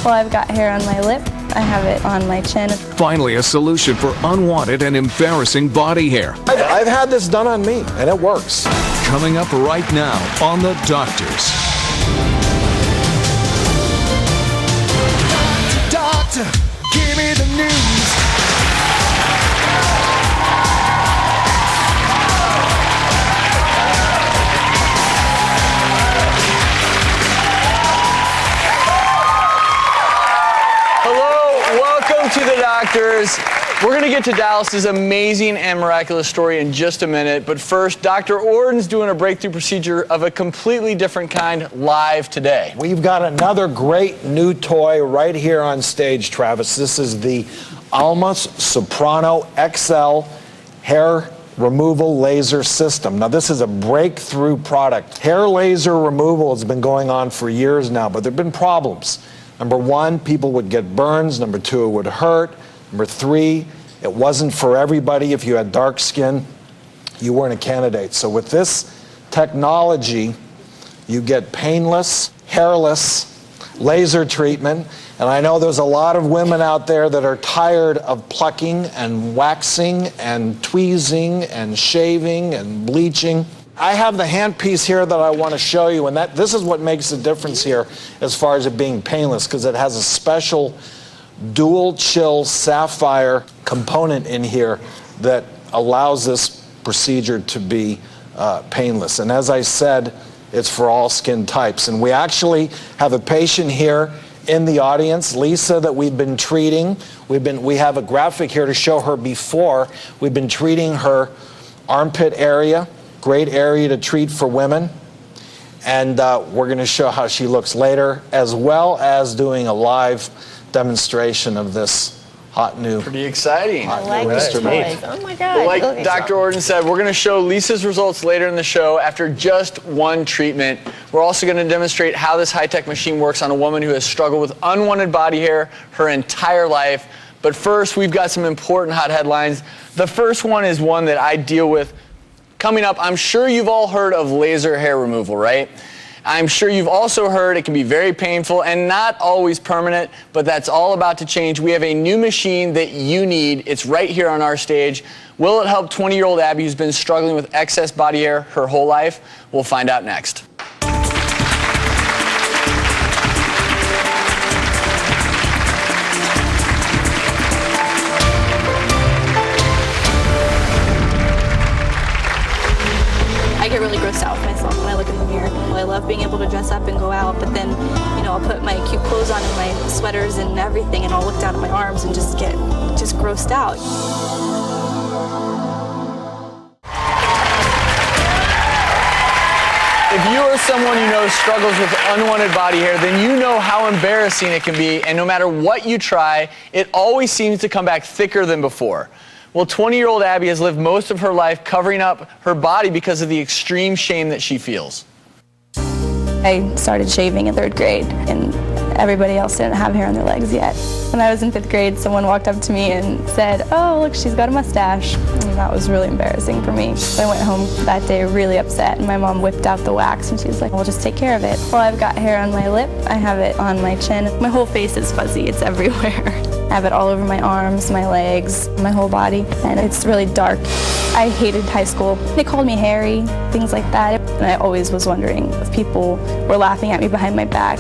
Well, I've got hair on my lip. I have it on my chin. Finally, a solution for unwanted and embarrassing body hair. I've had this done on me, and it works. Coming up right now on The Doctors. Doctor, give me the news. Hello, welcome to The Doctors. We're going to get to Dallas's amazing and miraculous story in just a minute, but first, Dr. Orden's doing a breakthrough procedure of a completely different kind live today. We've got another great new toy right here on stage, Travis. This is the Alma's Soprano XL hair removal laser system. Now, this is a breakthrough product. Hair laser removal has been going on for years now, but there have been problems. Number one, people would get burns. Number two, it would hurt. Number three, it wasn't for everybody. If you had dark skin, you weren't a candidate. So with this technology, you get painless, hairless laser treatment. And I know there's a lot of women out there that are tired of plucking and waxing and tweezing and shaving and bleaching. I have the handpiece here that I want to show you, and this is what makes the difference here as far as it being painless, because it has a special dual chill sapphire component in here that allows this procedure to be painless. And as I said, it's for all skin types. And we actually have a patient here in the audience, Lisa, that we've been treating. We have a graphic here to show her before. We've been treating her armpit area, great area to treat for women. And we're going to show how she looks later, as well as doing a live demonstration of this hot new. Pretty exciting. I like this toy. Oh my God. Well, like Dr. Orden said, we're going to show Lisa's results later in the show after just one treatment. We're also going to demonstrate how this high-tech machine works on a woman who has struggled with unwanted body hair her entire life. But first, we've got some important hot headlines. The first one is one that I deal with coming up. I'm sure you've all heard of laser hair removal, right? I'm sure you've also heard it can be very painful and not always permanent, but that's all about to change. We have a new machine that you need. It's right here on our stage. Will it help 20-year-old Abby who's been struggling with excess body hair her whole life? We'll find out next. I get really grossed out with myself when I look in the mirror. I love being able to dress up and go out, but then, I'll put my cute clothes on and my sweaters and everything, and I'll look down at my arms and just get grossed out. If you or someone you know struggles with unwanted body hair, then you know how embarrassing it can be, and no matter what you try, it always seems to come back thicker than before. Well, 20-year-old Abby has lived most of her life covering up her body because of the extreme shame that she feels. I started shaving in 3rd grade, and everybody else didn't have hair on their legs yet. When I was in 5th grade, someone walked up to me and said, "Oh, look, she's got a mustache." And that was really embarrassing for me. I went home that day really upset, and my mom whipped out the wax, and she was like, "We'll just take care of it." Well, I've got hair on my lip. I have it on my chin. My whole face is fuzzy. It's everywhere. I have it all over my arms, my legs, my whole body, and it's really dark. I hated high school. They called me hairy, things like that, and I always was wondering if people were laughing at me behind my back.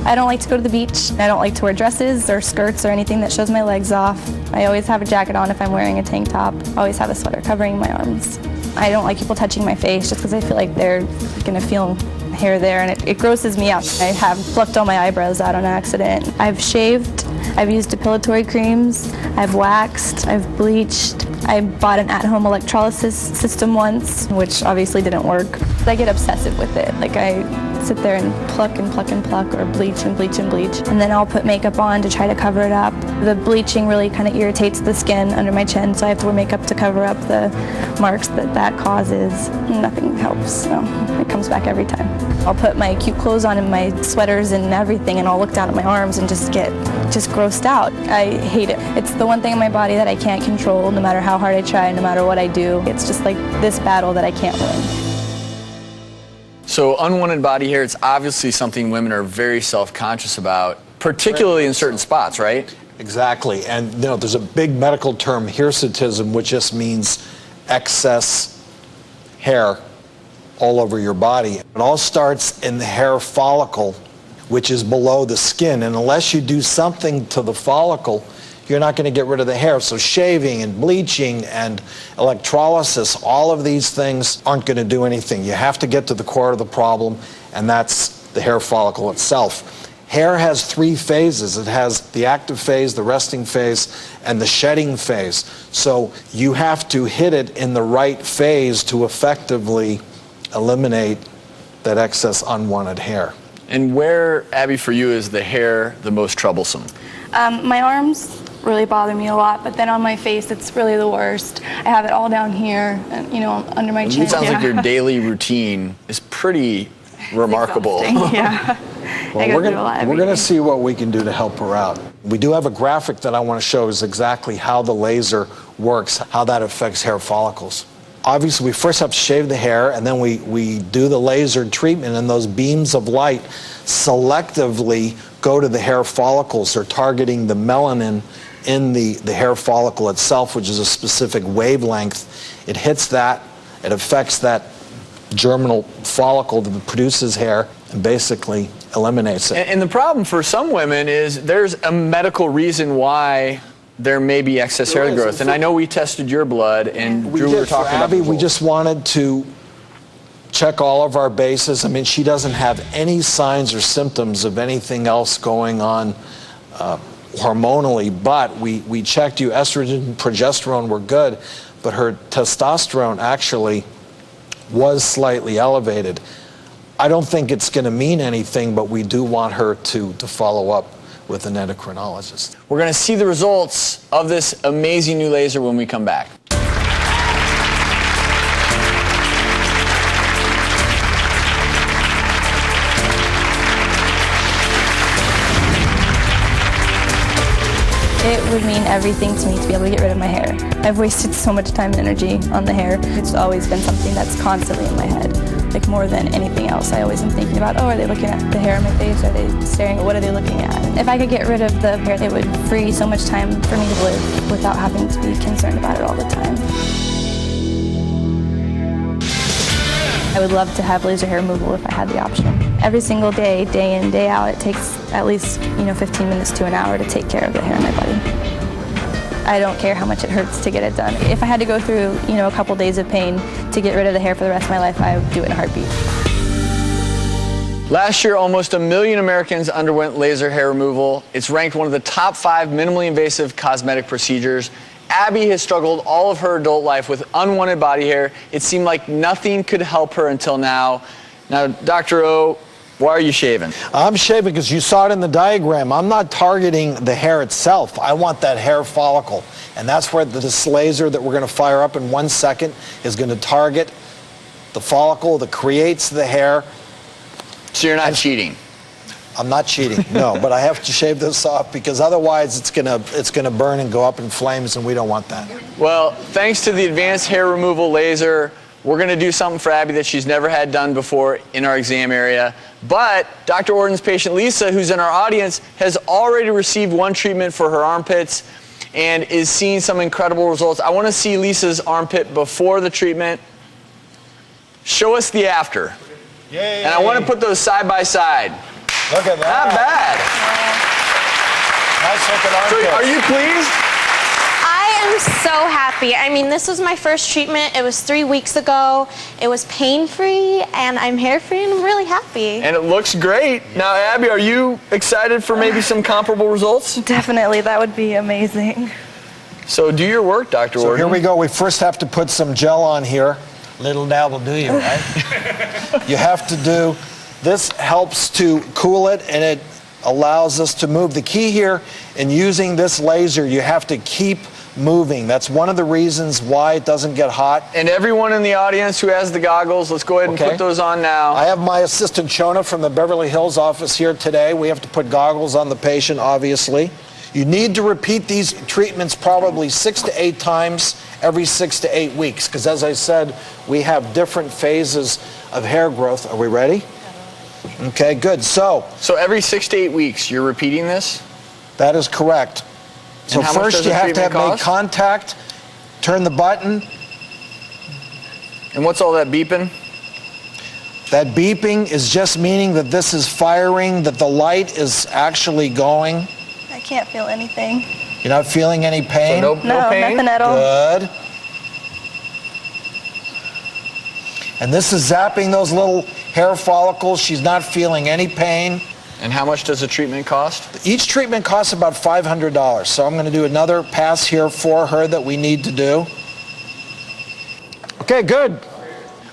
I don't like to go to the beach. I don't like to wear dresses or skirts or anything that shows my legs off. I always have a jacket on if I'm wearing a tank top. I always have a sweater covering my arms. I don't like people touching my face just because I feel like they're gonna feel hair there, and it grosses me out. I have plucked all my eyebrows out on accident. I've shaved, I've used depilatory creams, I've waxed, I've bleached. I bought an at-home electrolysis system once, which obviously didn't work. I get obsessive with it. Like, I sit there and pluck and pluck and pluck, or bleach and bleach and bleach, and then I'll put makeup on to try to cover it up. The bleaching really kind of irritates the skin under my chin, so I have to wear makeup to cover up the marks that causes. Nothing helps, so it comes back every time. I'll put my cute clothes on and my sweaters and everything, and I'll look down at my arms and just get grossed out. I hate it. It's the one thing in my body that I can't control, no matter how hard I try, no matter what I do. It's just like this battle that I can't win. So unwanted body hair, it's obviously something women are very self-conscious about. particularly in certain spots, right? Exactly. And you know, there's a big medical term, hirsutism, which just means excess hair all over your body. It all starts in the hair follicle, which is below the skin. And unless you do something to the follicle, you're not going to get rid of the hair. So shaving and bleaching and electrolysis, all of these things aren't going to do anything. You have to get to the core of the problem, and that's the hair follicle itself. Hair has 3 phases. It has the active phase, the resting phase, and the shedding phase. So you have to hit it in the right phase to effectively eliminate that excess unwanted hair. And where, Abby, for you is the hair the most troublesome? My arms really bother me a lot, but then on my face, it's really the worst. I have it all down here, and, you know, under my chin. It sounds like your daily routine is pretty remarkable. Yeah. Well, we're going to see what we can do to help her out. We do have a graphic that I want to show is exactly how the laser works, how that affects hair follicles. Obviously, we first have to shave the hair, and then we do the laser treatment, and those beams of light selectively go to the hair follicles. They're targeting the melanin in the hair follicle itself, which is a specific wavelength. It hits that, it affects that germinal follicle that produces hair, and basically eliminates it. And the problem for some women is there's a medical reason why there may be excess hair growth. And I know we tested your blood, and Drew, we were talking about Abby, we just wanted to check all of our bases. I mean, she doesn't have any signs or symptoms of anything else going on hormonally, but we checked you. Estrogen and progesterone were good, but her testosterone actually was slightly elevated. I don't think it's going to mean anything, but we do want her to follow up with an endocrinologist. We're going to see the results of this amazing new laser when we come back. It would mean everything to me to be able to get rid of my hair. I've wasted so much time and energy on the hair. It's always been something that's constantly in my head, like more than anything else. I always am thinking about, oh, are they looking at the hair on my face? Are they staring? What are they looking at? If I could get rid of the hair, it would free so much time for me to live without having to be concerned about it all the time. I would love to have laser hair removal if I had the option. Every single day, day in, day out, it takes at least 15 minutes to an hour to take care of the hair in my body. I don't care how much it hurts to get it done. If I had to go through a couple days of pain to get rid of the hair for the rest of my life, I would do it in a heartbeat. Last year, almost 1 million Americans underwent laser hair removal. It's ranked one of the top 5 minimally invasive cosmetic procedures. Abby has struggled all of her adult life with unwanted body hair. It seemed like nothing could help her until now. Now, Dr. O, why are you shaving? I'm shaving because you saw it in the diagram. I'm not targeting the hair itself. I want that hair follicle. And that's where this laser that we're going to fire up in 1 second is going to target the follicle that creates the hair. So you're not cheating? I'm not cheating, no, but I have to shave this off because otherwise it's gonna burn and go up in flames, and we don't want that. Well, thanks to the advanced hair removal laser, we're gonna do something for Abby that she's never had done before in our exam area. But Dr. Orton's patient Lisa, who's in our audience, has already received 1 treatment for her armpits and is seeing some incredible results. I wanna see Lisa's armpit before the treatment. Show us the after. Yay. And I wanna put those side by side. Look at that. Not bad. Nice looking armpits. So are you pleased? I am so happy. I mean, this was my first treatment. It was 3 weeks ago. It was pain-free, and I'm hair-free, and I'm really happy. And it looks great. Now, Abby, are you excited for maybe some comparable results? Definitely, that would be amazing. So do your work, Dr. So Orton. here we go. We first have to put some gel on here. Little dab will do you, right? You have to do. This helps to cool it, and it allows us to move. The key here in using this laser, you have to keep moving. That's one of the reasons why it doesn't get hot. And everyone in the audience who has the goggles, let's go ahead and put those on now. I have my assistant Shona from the Beverly Hills office here today. We have to put goggles on the patient, obviously. You need to repeat these treatments probably 6 to 8 times every 6 to 8 weeks, because as I said, we have different phases of hair growth. Are we ready? Okay, good. So every 6 to 8 weeks, you're repeating this? that is correct. So how much first does you the have to treatment make cost? contact, turn the button. And what's all that beeping? That beeping is just meaning that this is firing, that the light is actually going. I can't feel anything. You're not feeling any pain? So no No, pain? nothing at all. Good. And this is zapping those little hair follicles. She's not feeling any pain. And how much does the treatment cost? Each treatment costs about $500. So I'm going to do another pass here for her that we need to do. Okay, good.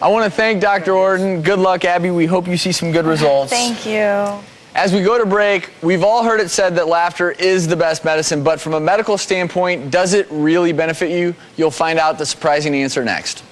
I want to thank Dr. Orton. Good luck, Abby. We hope you see some good results. Thank you. As we go to break, we've all heard it said that laughter is the best medicine, but from a medical standpoint, does it really benefit you? You'll find out the surprising answer next.